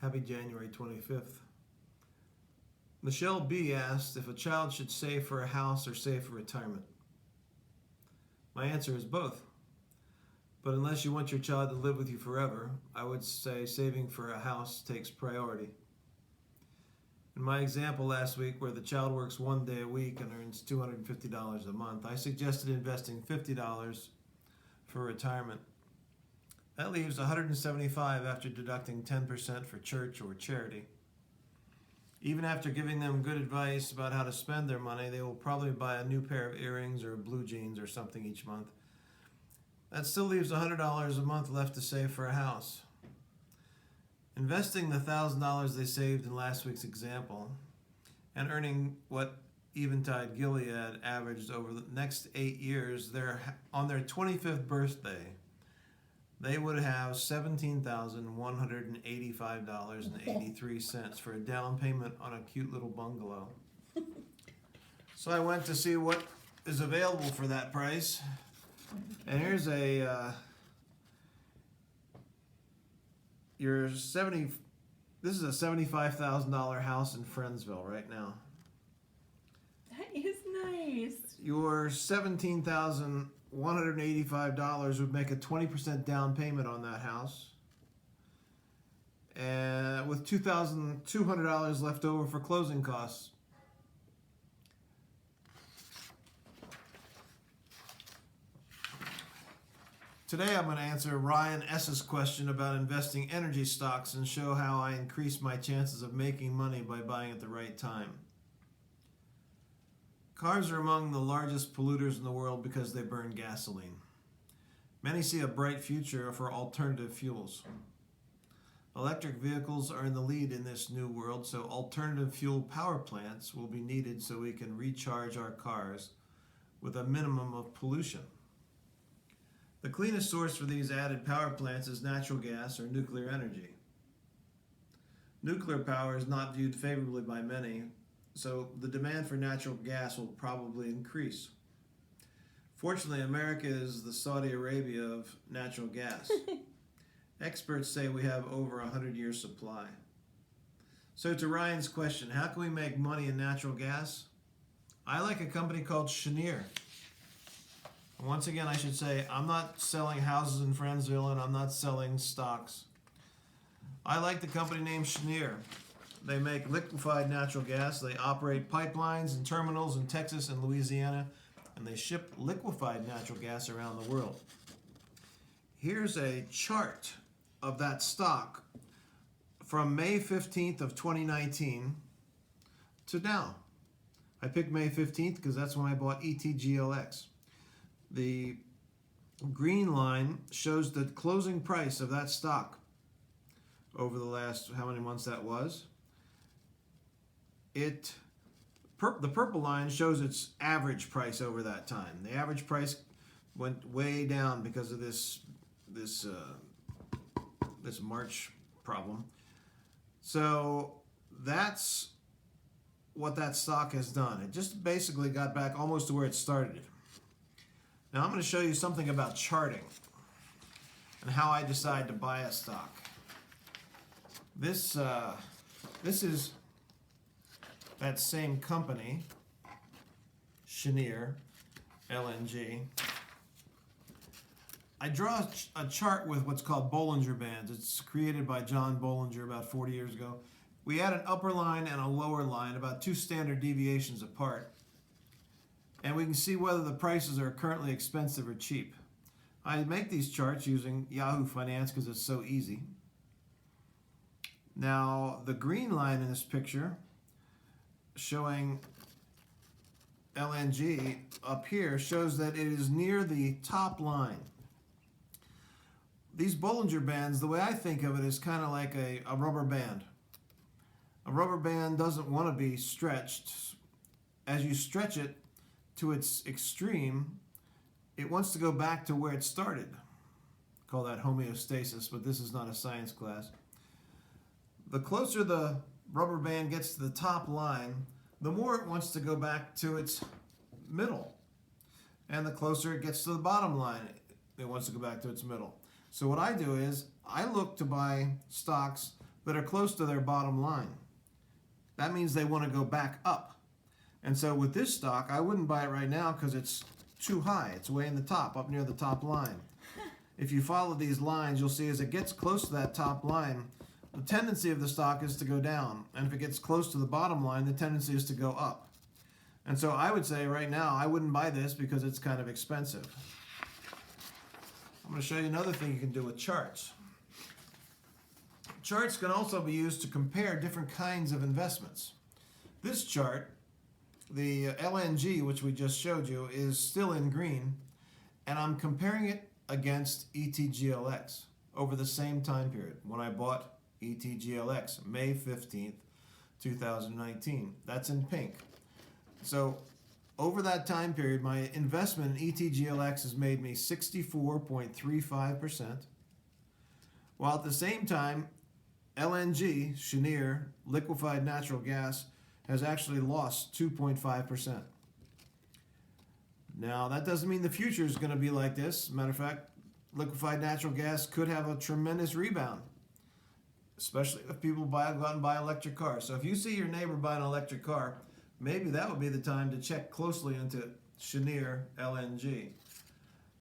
Happy January 25th. Michelle B. asked if a child should save for a house or save for retirement. My answer is both. But unless you want your child to live with you forever, I would say saving for a house takes priority. In my example last week, where the child works 1 day a week and earns $250 a month, I suggested investing $50 for retirement. That leaves $175 after deducting 10% for church or charity. Even after giving them good advice about how to spend their money, they will probably buy a new pair of earrings or blue jeans or something each month. That still leaves $100 a month left to save for a house. Investing the $1,000 they saved in last week's example and earning what Eventide Gilead averaged over the next 8 years, on their 25th birthday, they would have $17,185.83 for a down payment on a cute little bungalow. So I went to see what is available for that price. And here's this is a $75,000 house in Friendsville right now. That is nice. Your $17,185 would make a 20% down payment on that house. And with $2,200 left over for closing costs. Today I'm going to answer Ryan S.'s question about investing energy stocks and show how I increase my chances of making money by buying at the right time. Cars are among the largest polluters in the world because they burn gasoline. Many see a bright future for alternative fuels. Electric vehicles are in the lead in this new world, so alternative fuel power plants will be needed so we can recharge our cars with a minimum of pollution. The cleanest source for these added power plants is natural gas or nuclear energy. Nuclear power is not viewed favorably by many, so the demand for natural gas will probably increase. Fortunately, America is the Saudi Arabia of natural gas. Experts say we have over 100 years supply. So to Ryan's question, how can we make money in natural gas? I like a company called Cheniere. Once again, I should say, I'm not selling houses in Friendsville and I'm not selling stocks. I like the company named Cheniere. They make liquefied natural gas. They operate pipelines and terminals in Texas and Louisiana, and they ship liquefied natural gas around the world. Here's a chart of that stock from May 15th of 2019 to now. I picked May 15th because that's when I bought ETGLX. The green line shows the closing price of that stock over the last, how many months that was. The purple line shows its average price over that time. The average price went way down because of this March problem. So that's what that stock has done. It just basically got back almost to where it started. Now I'm going to show you something about charting and how I decide to buy a stock. This is that same company, Cheniere, LNG. I draw a chart with what's called Bollinger Bands. It's created by John Bollinger about 40 years ago. We add an upper line and a lower line about 2 standard deviations apart. And we can see whether the prices are currently expensive or cheap. I make these charts using Yahoo Finance because it's so easy. Now, the green line in this picture showing LNG up here shows that it is near the top line. These Bollinger Bands, the way I think of it, is kind of like a rubber band. A rubber band doesn't want to be stretched. As you stretch it to its extreme, it wants to go back to where it started. Call that homeostasis, but this is not a science class. The closer the rubber band gets to the top line, the more it wants to go back to its middle. And the closer it gets to the bottom line, it wants to go back to its middle. So what I do is I look to buy stocks that are close to their bottom line. That means they want to go back up. And so with this stock, I wouldn't buy it right now because it's too high. It's way in the top, up near the top line. If you follow these lines, you'll see as it gets close to that top line, the tendency of the stock is to go down. And if it gets close to the bottom line, the tendency is to go up. And so I would say right now, I wouldn't buy this because it's kind of expensive. I'm going to show you another thing you can do with charts. Charts can also be used to compare different kinds of investments. This chart, the LNG, which we just showed you, is still in green, and I'm comparing it against ETGLX over the same time period when I bought ETGLX, May 15th, 2019. That's in pink. So over that time period, my investment in ETGLX has made me 64.35%, while at the same time, LNG, Cheniere, liquefied natural gas, has actually lost 2.5%. Now, that doesn't mean the future is going to be like this. Matter of fact, liquefied natural gas could have a tremendous rebound, especially if people go out and buy electric cars. So if you see your neighbor buy an electric car, maybe that would be the time to check closely into Cheniere LNG.